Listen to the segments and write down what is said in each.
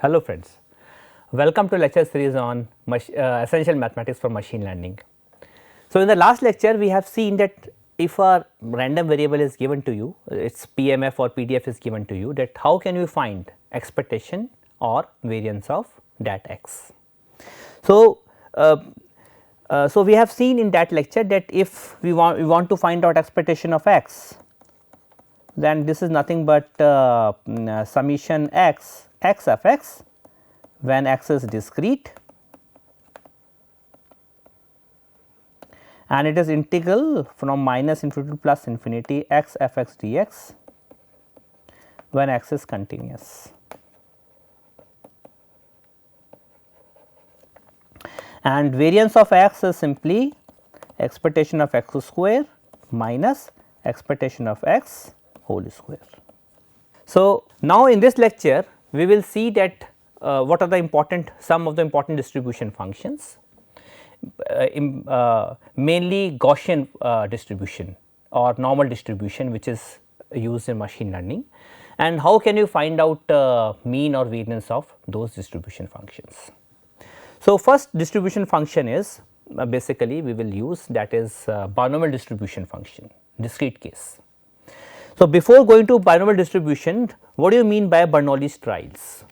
Hello friends, welcome to lecture series on essential mathematics for machine learning. So, in the last lecture we have seen that if a random variable is given to you, its PMF or PDF is given to you, that how can you find expectation or variance of dat x. So, we have seen in that lecture that if we want to find out expectation of x, then this is nothing but summation x of x when x is discrete and it is integral from minus infinity to plus infinity x f x dx when x is continuous. And variance of x is simply expectation of x square minus expectation of x whole square. So, now in this lecture we will see that what are the some of the important distribution functions, mainly Gaussian distribution or normal distribution which is used in machine learning, and how can you find out mean or variance of those distribution functions. So, first distribution function is basically we will use, that is binomial distribution function, discrete case. So, before going to binomial distribution, what do you mean by Bernoullis trials?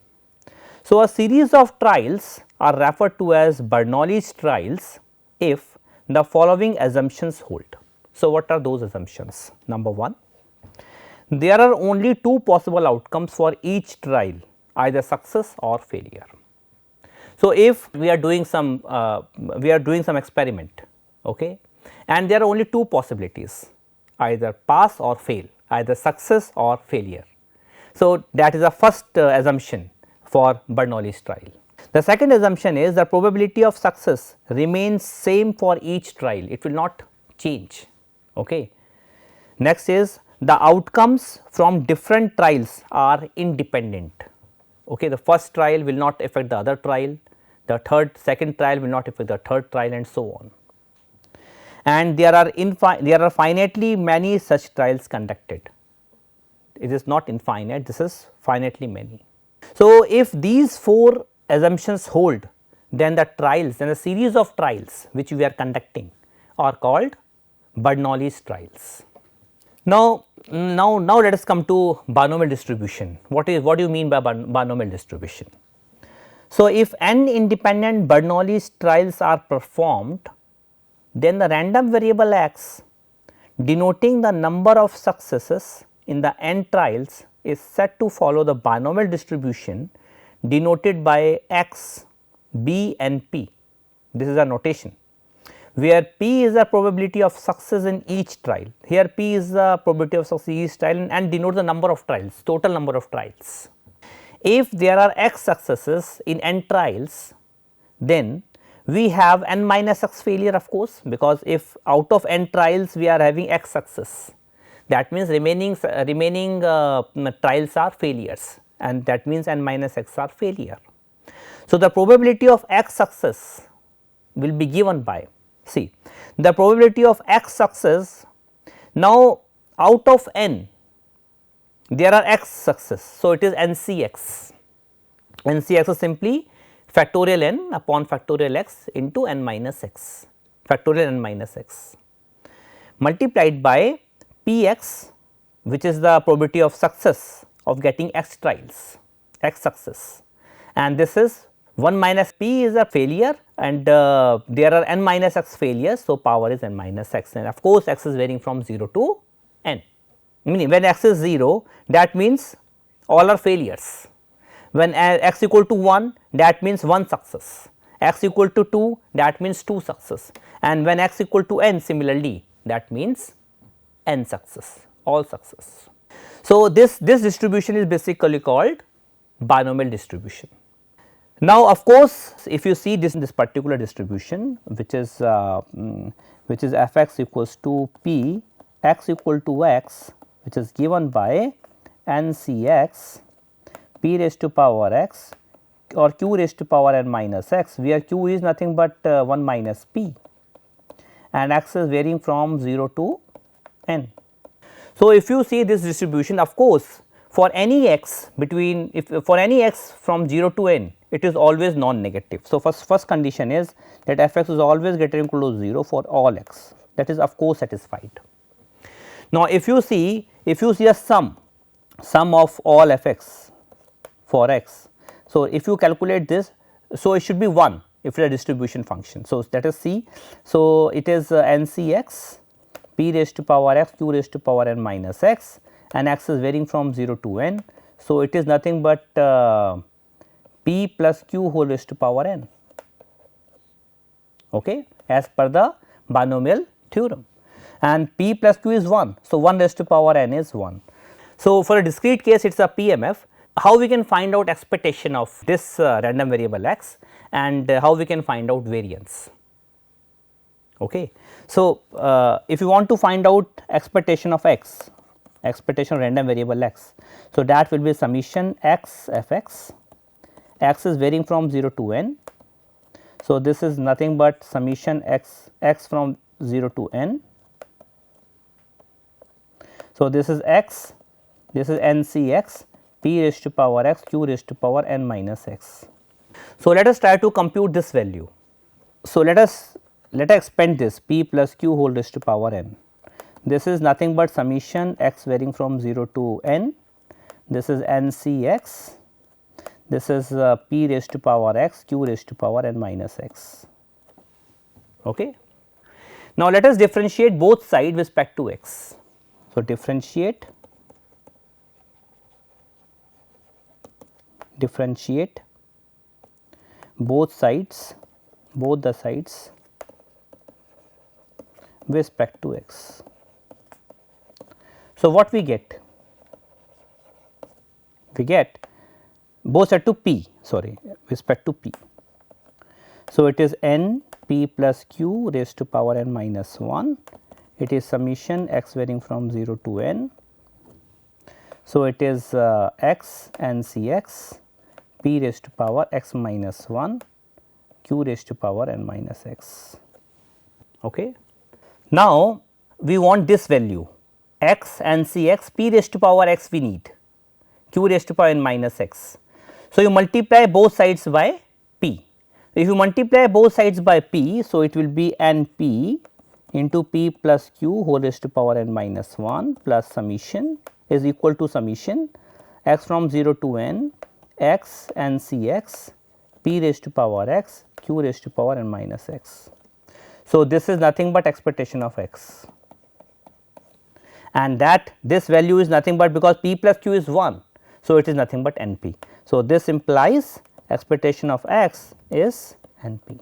So, a series of trials are referred to as Bernoullis trials if the following assumptions hold. So, what are those assumptions? Number 1, there are only two possible outcomes for each trial, either success or failure. So, if we are doing some experiment, okay, and there are only two possibilities, either pass or fail, either success or failure. So, that is the first assumption for Bernoullis trial. The second assumption is the probability of success remains same for each trial, it will not change. Okay. Next is the outcomes from different trials are independent. Okay. The first trial will not affect the other trial, the second trial will not affect the third trial, and so on. And there are finitely many such trials conducted. It is not infinite, this is finitely many. So, if these four assumptions hold, then the series of trials which we are conducting are called Bernoullis trials. Now let us come to binomial distribution. What do you mean by binomial distribution? So, if n independent Bernoullis trials are performed, then the random variable x denoting the number of successes in the n trials is said to follow the binomial distribution denoted by x, b and p. This is a notation where p is the probability of success in each trial. Here p is the probability of success in each trial and denotes the number of trials, total number of trials. If there are x successes in n trials, then we have n minus x failure, of course, because if out of n trials we are having x success, that means remaining trials are failures, and that means n minus x are failure. So, the probability of x success will be given by, see, the probability of x success, now out of n there are x success. So, it is NCX. NCX is simply factorial n upon factorial x into n minus x, factorial n minus x, multiplied by Px, which is the probability of success of getting x trials, x success, and this is 1 minus p is a failure, and there are n minus x failures. So, power is n minus x, and of course, x is varying from 0 to n, meaning when x is 0, that means all are failures. When x equal to 1, that means 1 success, x equal to 2, that means 2 success, and when x equal to n, similarly, that means n success, all success. So, this distribution is basically called binomial distribution. Now, of course, if you see this particular distribution, which is f x equals to p x equal to x, which is given by n c x p raised to power x or q raised to power n minus x, where q is nothing but 1 minus p and x is varying from 0 to n. So, if you see this distribution, of course, for any x between, if for any x from 0 to n, it is always non-negative. So, first condition is that f x is always greater than or equal to 0 for all x, that is of course satisfied. Now, if you see a sum of all f x for x, so if you calculate this, so it should be 1 if it is a distribution function. So, let us see. So, it is n c x p raised to power x q raised to power n minus x, and x is varying from 0 to n. So, it is nothing but p plus q whole raised to power n, okay, as per the binomial theorem, and p plus q is 1. So, 1 raised to power n is 1. So, for a discrete case it is a PMF. How we can find out expectation of this random variable x, and how we can find out variance. Okay. So, if you want to find out expectation of x, expectation of random variable x, so that will be summation x f x, x is varying from 0 to n. So, this is nothing but summation x from 0 to n. So, this is x, this is n c x p raised to power x q raised to power n minus x. So, let us try to compute this value. So, let us expand this p plus q whole raised to power n. This is nothing but summation x varying from 0 to n. This is n c x, this is p raised to power x q raised to power n minus x. Okay. Now, let us differentiate both sides with respect to x. So, differentiate both sides, both the sides with respect to x. So, what we get? We get both sides to p, sorry, with respect to p. So, it is n p plus q raised to power n minus 1, it is summation x varying from 0 to n. So, it is x n c x p raised to power x minus 1 q raised to power n minus x. Okay. Now, we want this value x n c x p raised to power x we need, q raised to power n minus x. So, you multiply both sides by p. If you multiply both sides by p, so it will be n p into p plus q whole raised to power n minus 1 plus summation is equal to summation x from 0 to n x n c x p raised to power x q raised to power n minus x. So, this is nothing but expectation of x, and that this value is nothing but because p plus q is 1. So, it is nothing but n p. So, this implies expectation of x is n p.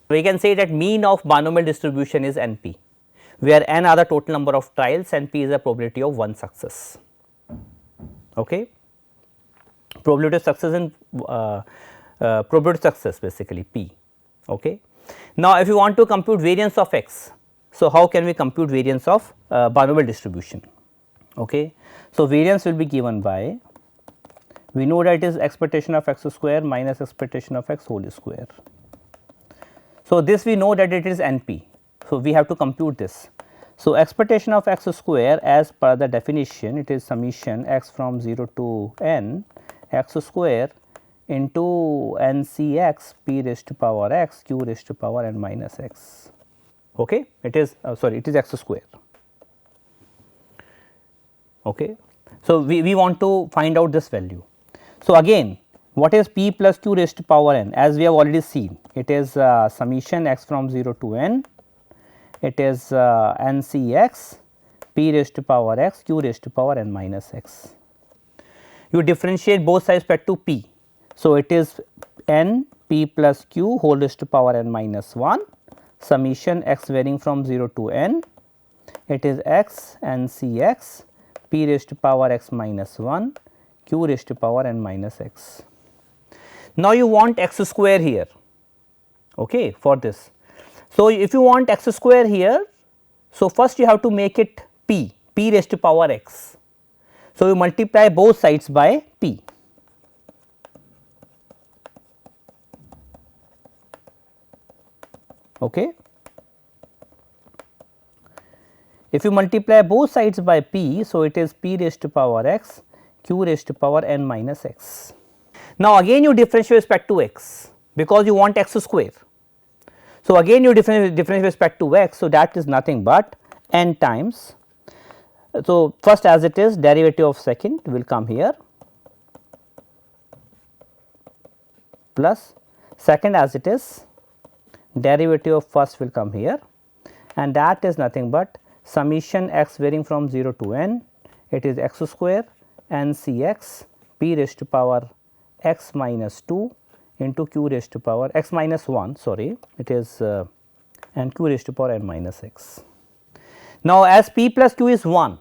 We can say that mean of binomial distribution is n p, where n are the total number of trials and p is the probability of one success. Okay. Probability of success in probability of success basically p. Okay. Now, if you want to compute variance of x, so how can we compute variance of binomial distribution? Okay. So, variance will be given by, we know that it is expectation of x square minus expectation of x whole square. So, this we know that it is n p. So, we have to compute this. So, expectation of x square as per the definition, it is summation x from 0 to n x square into n c x p raised to power x q raised to power n minus x. Okay. It is sorry, it is x square. Okay. So, we want to find out this value. So, again what is p plus q raised to power n, as we have already seen, it is summation x from 0 to n, it is n c x p raised to power x q raised to power n minus x. You differentiate both sides respect to p. So, it is n p plus q whole raised to power n minus 1 summation x varying from 0 to n, it is x n c x p raised to power x minus 1 q raised to power n minus x. Now, you want x square here, okay, for this. So, if you want x square here, so first you have to make it p raised to power x. So, you multiply both sides by p. Okay. If you multiply both sides by p, so it is p raised to power x q raised to power n minus x. Now, again you differentiate with respect to x because you want x square. So, again you differentiate with respect to x. So, that is nothing but n times. So, first as it is derivative of second will come here plus second as it is derivative of first will come here, and that is nothing but summation x varying from 0 to n, it is x square n c x p raised to power x minus 2 into q raised to power x minus 1, sorry, it is and q raised to power n minus x. Now, as p plus q is 1,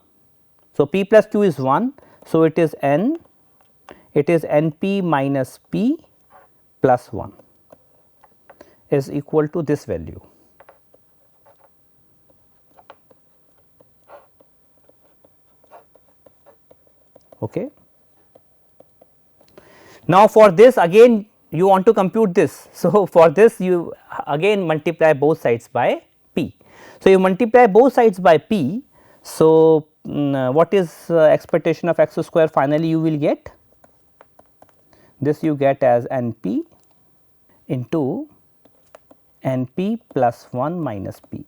so p plus q is 1, so it is n, it is n p minus p plus 1 is equal to this value. Okay. Now, for this again you want to compute this. So, for this you again multiply both sides by p. So, you multiply both sides by p. So, what is expectation of x square finally you will get? This you get as n p into n p plus 1 minus p.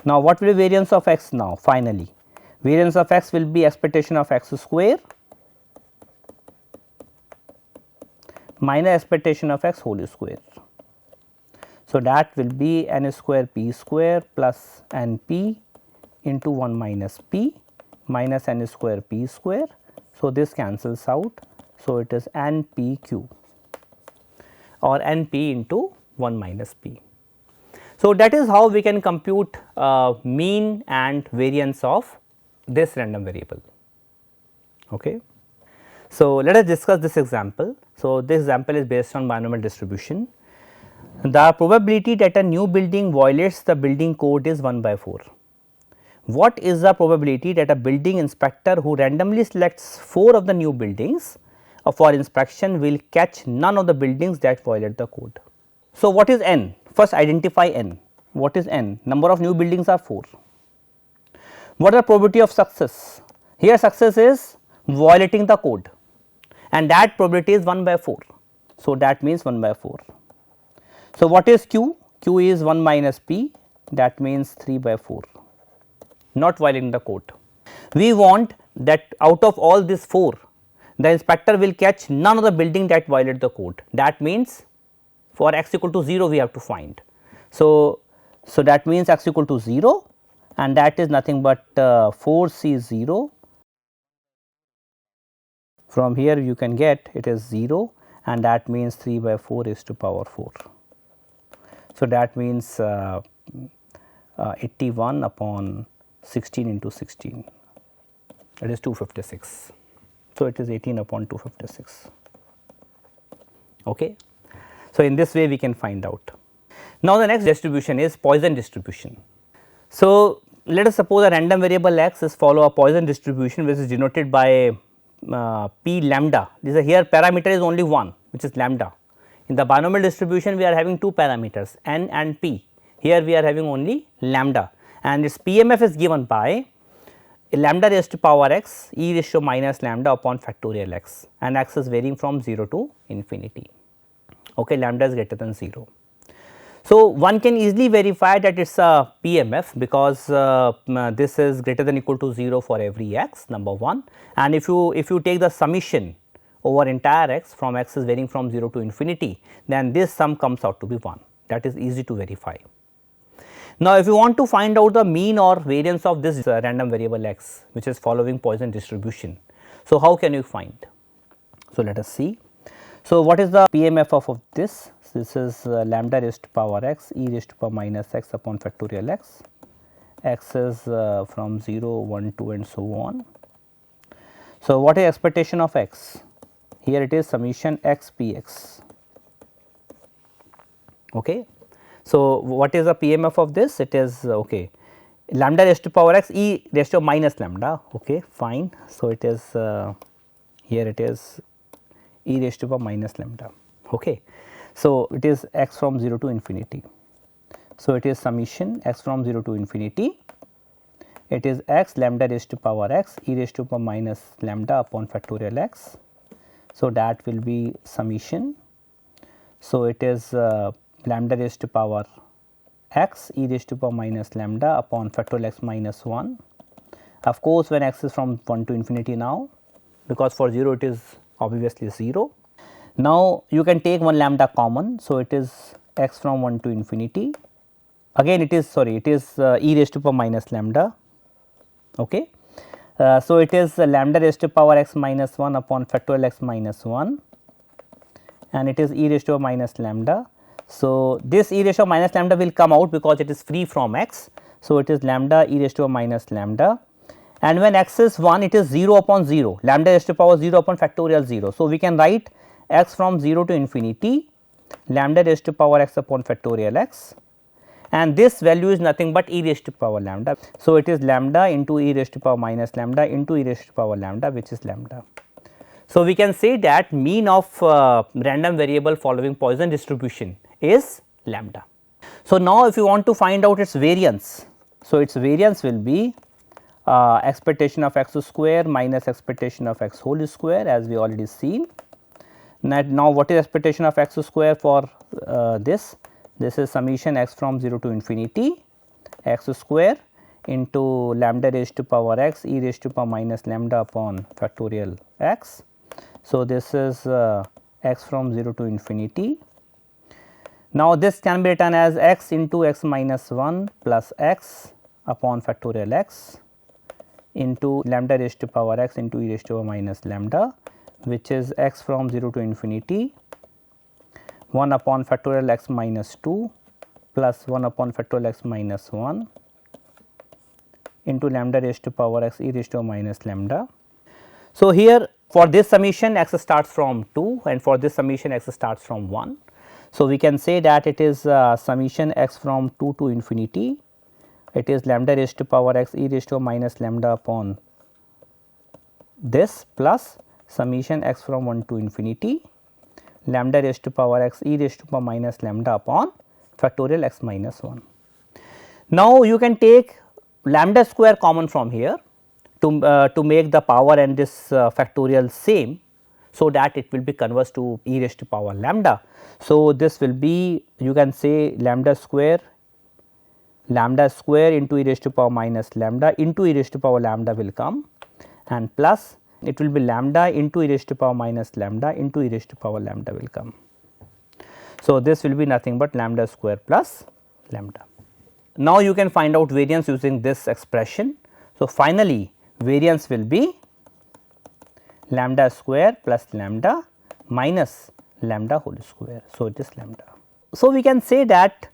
Now, what will be variance of x now finally? Variance of x will be expectation of x square minus expectation of x whole square. So, that will be n square p square plus n p into 1 minus p minus n square p square. So, this cancels out. So, it is n p q or n p into 1 minus p. So, that is how we can compute mean and variance of this random variable. Okay. So, let us discuss this example. So, this example is based on binomial distribution. The probability that a new building violates the building code is 1 by 4. What is the probability that a building inspector who randomly selects 4 of the new buildings for inspection will catch none of the buildings that violate the code? So, what is n? First identify n. What is n? Number of new buildings are 4. What is the probability of success? Here success is violating the code and that probability is 1 by 4. So, that means 1 by 4. So, what is q? Q is 1 minus p, that means 3 by 4, not violating the code. We want that out of all these 4, the inspector will catch none of the building that violate the code. That means for x equal to 0 we have to find. So, that means x equal to 0 and that is nothing but 4 c 0. From here you can get it is 0 and that means 3 by 4 is to power 4. So, that means 81 upon 16 into 16, that is 256. So, it is 18 upon 256. Okay. So, in this way we can find out. Now, the next distribution is Poisson distribution. So, let us suppose a random variable x is follow a Poisson distribution which is denoted by p lambda. This is here parameter is only one, which is lambda. In the binomial distribution we are having 2 parameters n and p. Here we are having only lambda and its PMF is given by lambda raised to power x e raised to minus lambda upon factorial x and x is varying from 0 to infinity. Okay, lambda is greater than 0. So, one can easily verify that it is a PMF because this is greater than equal to 0 for every x, number 1, and if you take the summation over entire x from x is varying from 0 to infinity, then this sum comes out to be 1, that is easy to verify. Now, if you want to find out the mean or variance of this random variable x which is following Poisson distribution, so how can you find? So, let us see. So, what is the PMF of this? This is lambda raised to power x e raised to power minus x upon factorial x, x is from 0, 1, 2 and so on. So, what is expectation of x? Here it is summation x p x. Okay. So, what is the PMF of this? It is okay, lambda raised to power x e raised to minus lambda, okay, fine. So, it is here it is e raised to power minus lambda, okay. So, it is x from 0 to infinity. So, it is summation x from 0 to infinity it is x lambda raised to power x e raised to power minus lambda upon factorial x. So, that will be summation. So, it is lambda raised to power x e raised to power minus lambda upon factorial x minus 1. Of course, when x is from 1 to infinity now, because for 0 it is obviously 0. Now, you can take one lambda common. So, it is x from 1 to infinity, again it is e raised to power minus lambda. Okay. So, it is lambda raised to power x minus 1 upon factorial x minus 1, and it is e raised to power minus lambda. So, this e raised to power minus lambda will come out because it is free from x. So, it is lambda e raised to power minus lambda, and when x is 1 it is 0 upon 0, lambda raised to power 0 upon factorial 0. So, we can write x from 0 to infinity lambda raised to power x upon factorial x, and this value is nothing but e raised to power lambda. So, it is lambda into e raised to power minus lambda into e raised to power lambda, which is lambda. So, we can say that mean of random variable following Poisson distribution is lambda. So, now if you want to find out its variance, so its variance will be expectation of x square minus expectation of x whole square, as we already seen. Now, what is expectation of x square for this? This is summation x from 0 to infinity x square into lambda raised to power x e raised to power minus lambda upon factorial x. So, this is x from 0 to infinity. Now, this can be written as x into x minus 1 plus x upon factorial x into lambda raised to power x into e raised to power minus lambda, which is x from 0 to infinity 1 upon factorial x minus 2 plus 1 upon factorial x minus 1 into lambda raised to power x e raised to power minus lambda. So, here for this summation x starts from 2 and for this summation x starts from 1. So, we can say that it is summation x from 2 to infinity, it is lambda raised to power x e raised to power minus lambda upon this plus summation x from 1 to infinity lambda raised to power x e raised to power minus lambda upon factorial x minus 1. Now, you can take lambda square common from here to make the power and this factorial same, so that it will be converse to e raised to power lambda. So, this will be, you can say lambda square into e raised to power minus lambda into e raised to power lambda will come, and plus it will be lambda into e raised to power minus lambda into e raised to power lambda will come. So, this will be nothing but lambda square plus lambda. Now, you can find out variance using this expression. So, finally, variance will be lambda square plus lambda minus lambda whole square. So, it is lambda. So, we can say that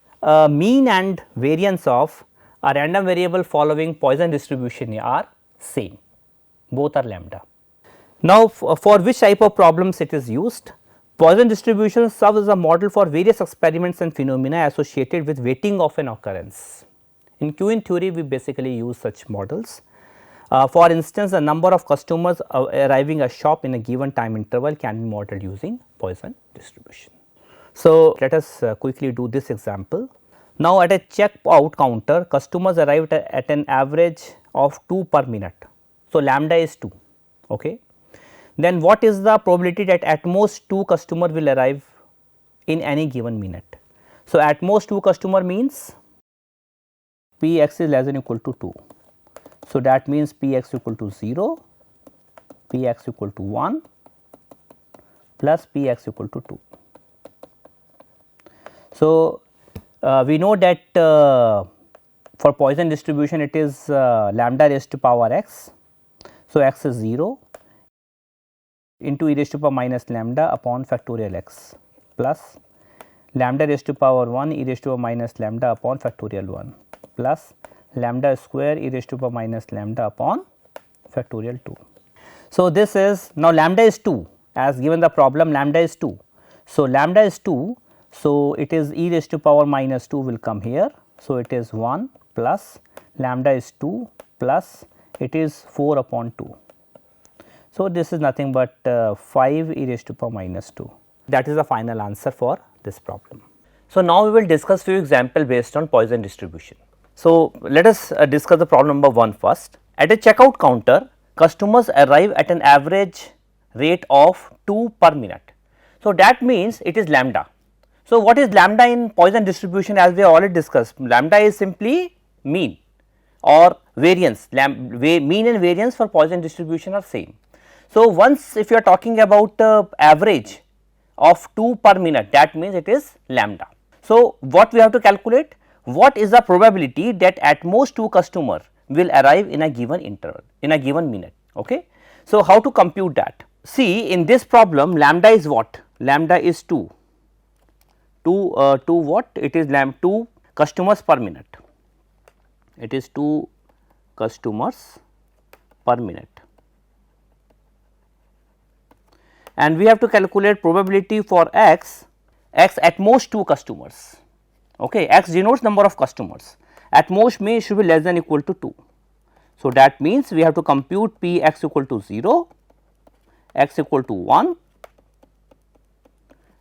mean and variance of a random variable following Poisson distribution are same, both are lambda. Now, for which type of problems it is used? Poisson distribution serves as a model for various experiments and phenomena associated with weighting of an occurrence. In queuing theory, we basically use such models. For instance, the number of customers arriving at shop in a given time interval can be modeled using Poisson distribution. So, let us quickly do this example. Now, at a checkout counter, customers arrived at an average of 2 per minute. So, lambda is 2. Okay. Then what is the probability that at most 2 customer will arrive in any given minute? So, at most 2 customer means p x is less than or equal to 2. So, that means p x equal to 0, p x equal to 1 plus p x equal to 2. So, we know that for Poisson distribution it is lambda raised to power x. So, x is 0 into e raised to power minus lambda upon factorial x plus lambda raised to power 1 e raised to power minus lambda upon factorial 1 plus lambda square e raised to power minus lambda upon factorial 2. So, this is now lambda is 2, as given the problem lambda is 2. So, lambda is 2. So, it is e raised to power minus 2 will come here. So, it is 1 plus lambda is 2 plus it is 4 upon 2. So, this is nothing but 5 e raised to power minus 2. That is the final answer for this problem. So, now we will discuss few example based on Poisson distribution. So, let us discuss the problem number 1 first. At a checkout counter, customers arrive at an average rate of 2 per minute. So, that means it is lambda. So, what is lambda in Poisson distribution, as we have already discussed? Lambda is simply mean or variance, mean and variance for Poisson distribution are same. So, once if you are talking about average of 2 per minute, that means it is lambda. So, what we have to calculate? What is the probability that at most 2 customers will arrive in a given interval, in a given minute? Okay. So, how to compute that? See, in this problem lambda is what? Lambda is 2 what? It is 2 customers per minute. It is 2 customers per minute. And we have to calculate probability for x at most 2 customers. Okay, x denotes number of customers, at most may should be less than equal to 2. So, that means we have to compute p x equal to 0, x equal to 1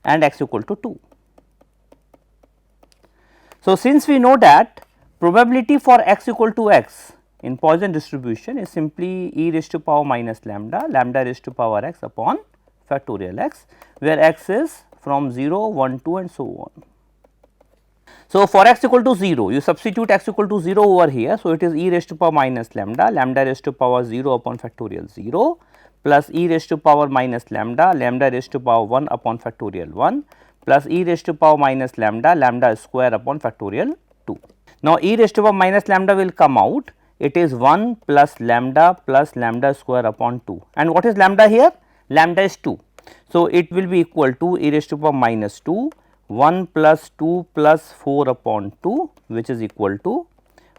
and x equal to 2. So, since we know that probability for x equal to x in Poisson distribution is simply e raised to power minus lambda, lambda raised to power x upon factorial x, where x is from 0, 1, 2 and so on. So, for x equal to 0, you substitute x equal to 0 over here. So, it is e raised to power minus lambda, lambda raised to power 0 upon factorial 0 plus e raised to power minus lambda, lambda raised to power 1 upon factorial 1 plus e raised to power minus lambda, lambda square upon factorial 2. Now, e raised to power minus lambda will come out, it is 1 plus lambda square upon 2, and what is lambda here? Lambda is 2. So, it will be equal to e raised to power minus 2, 1 plus 2 plus 4 upon 2, which is equal to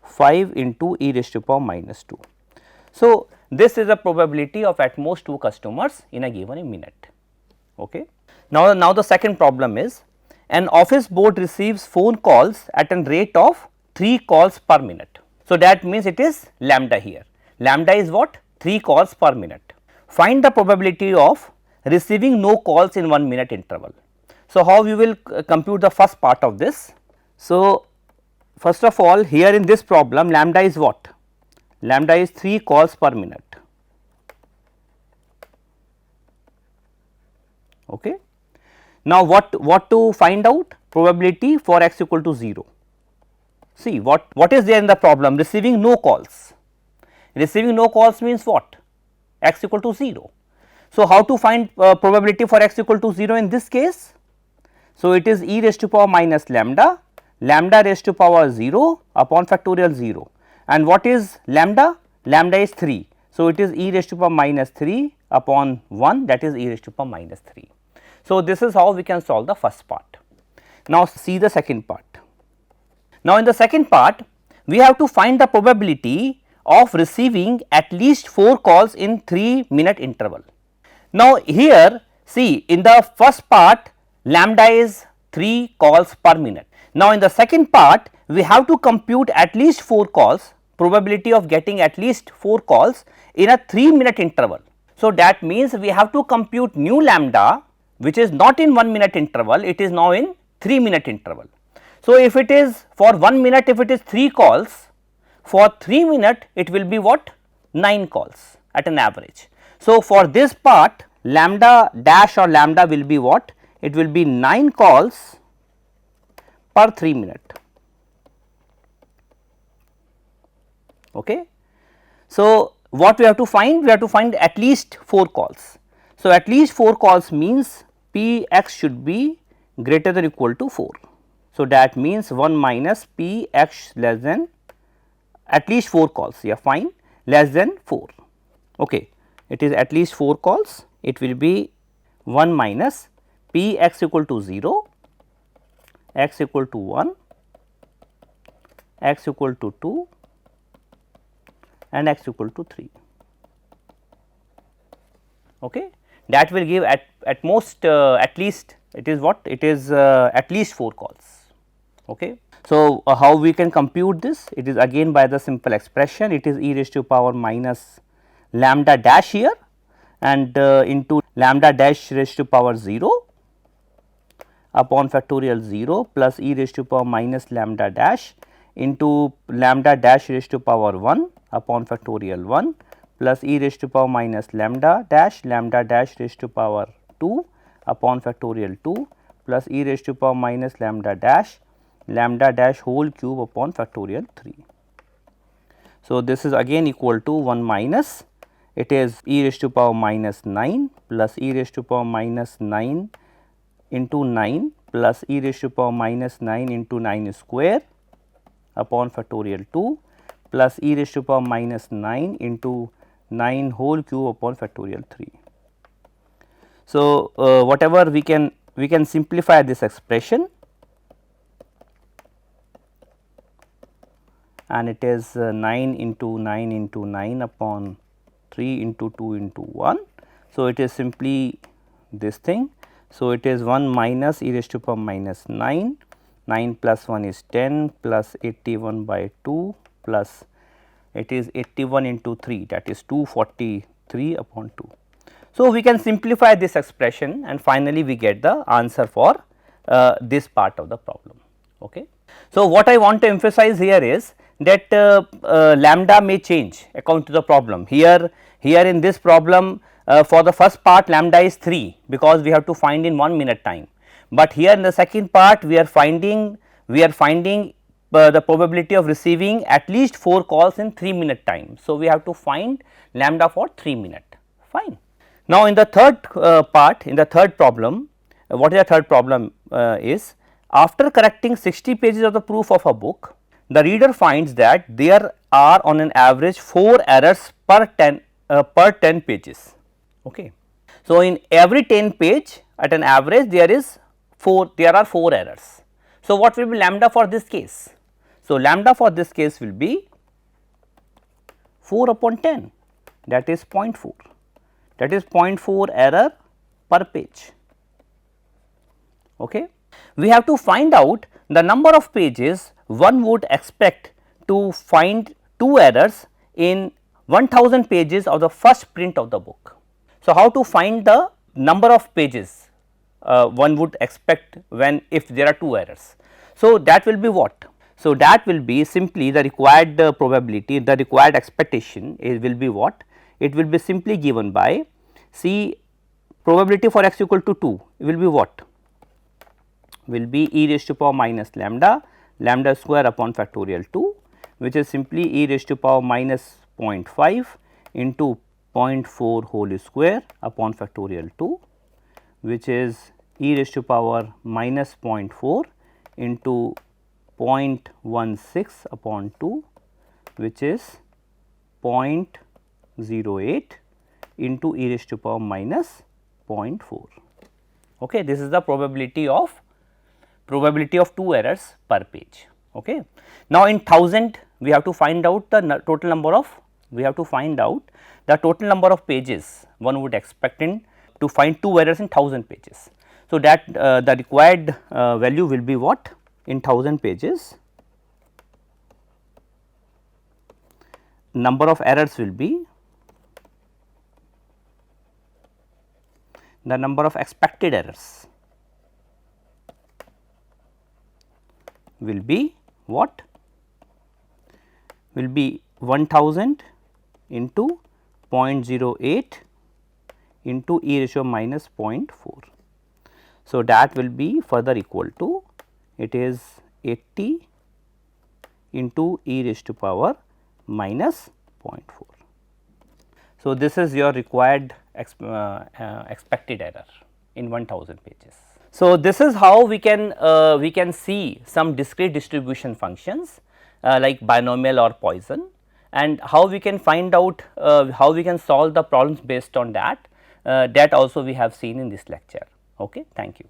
5 into e raised to power minus 2. So, this is the probability of at most 2 customers in a given minute. Okay. Now the second problem is, an office board receives phone calls at a rate of 3 calls per minute. So, that means it is lambda here. Lambda is what? 3 calls per minute. Find the probability of receiving no calls in 1 minute interval. So, how we will compute the first part of this? So, first of all, here in this problem lambda is what? Lambda is 3 calls per minute. Okay. Now, what to find out? Probability for x equal to 0. See, what is there in the problem? Receiving no calls. Receiving no calls means what? X equal to 0. So, how to find probability for x equal to 0 in this case? So, it is e raised to power minus lambda, lambda raised to power 0 upon factorial 0, and what is lambda? Lambda is 3. So, it is e raised to power minus 3 upon 1, that is e raised to power minus 3. So, this is how we can solve the first part. Now, see the second part. Now, in the second part we have to find the probability of receiving at least 4 calls in 3-minute interval. Now, here see, in the first part lambda is 3 calls per minute. Now, in the second part we have to compute at least 4 calls, probability of getting at least 4 calls in a 3-minute interval. So, that means we have to compute new lambda, which is not in 1 minute interval, it is now in 3-minute interval. So, if it is for 1 minute, if it is 3 calls, for 3 minute it will be what? 9 calls at an average. So, for this part lambda dash or lambda will be what? It will be 9 calls per 3 minute. Okay. So, what we have to find? We have to find at least 4 calls. So, at least 4 calls means p x should be greater than or equal to 4. So, that means 1 minus p x less than at least 4 calls, yeah, fine, less than 4. Okay. It is at least 4 calls, it will be 1 minus p x equal to 0, x equal to 1, x equal to 2 and x equal to 3. Okay. That will give at most at least, it is what? It is at least 4 calls. Okay. So, how we can compute this? It is again by the simple expression, it is e raised to power minus lambda dash here and into lambda dash raised to power 0 upon factorial 0 plus e raised to power minus lambda dash into lambda dash raised to power 1 upon factorial 1 plus e raised to power minus lambda dash raised to power 2 upon factorial 2 plus e raised to power minus lambda dash whole cube upon factorial 3. So, this is again equal to 1 minus, it is e raised to power minus 9 plus e raised to power minus 9 into 9 plus e raised to power minus 9 into 9 square upon factorial 2 plus e raised to power minus 9 into 9 whole cube upon factorial 3. So, whatever we can simplify this expression, and it is 9 into 9 into 9 upon 3 into 2 into 1. So, it is simply this thing. So, it is 1 minus e raised to power minus 9, 9 plus 1 is 10 plus 81 by 2 plus it is 81 into 3, that is 243 upon 2. So, we can simplify this expression and finally, we get the answer for this part of the problem. Okay. So, what I want to emphasize here is that lambda may change according to the problem. Here in this problem, for the first part lambda is 3 because we have to find in 1 minute time, but here in the second part we are finding the probability of receiving at least 4 calls in 3 minute time. So, we have to find lambda for 3 minute, fine. Now, in the third part, in the third problem, what is the third problem is, after correcting 60 pages of the proof of a book, the reader finds that there are on an average 4 errors per 10 pages. Okay. So, in every 10 page at an average there are 4 errors. So, what will be lambda for this case? So, lambda for this case will be 4 upon 10, that is 0.4, that is 0.4 error per page. Okay. We have to find out the number of pages one would expect to find 2 errors in 1000 pages of the first print of the book. So, how to find the number of pages one would expect if there are 2 errors. So, that will be what? So, that will be simply the required probability, the required expectation will be what? It will be simply given by, see, probability for x equal to 2 will be what? Will be e raised to power minus lambda square upon factorial 2, which is simply e raised to power minus 0.5 into 0.4 whole square upon factorial 2, which is e raised to power minus 0.4 into 0.16 upon 2, which is 0.08 into e raised to power minus 0.4. Okay. This is the probability of 2 errors per page. Okay. Now, in 1000 we have to find out the total number of pages one would expect to find 2 errors in 1000 pages. So, that the required value will be what? In 1000 pages, number of errors will be the number of expected errors will be what? Will be 1000 into 0.08 into e ratio minus 0.4. So, that will be further equal to, it is 80 into e raised to power minus 0.4. So, this is your required expected error in 1000 pages. So, this is how we can see some discrete distribution functions like binomial or Poisson, and how we can find out how we can solve the problems based on that. That also we have seen in this lecture. Okay, thank you.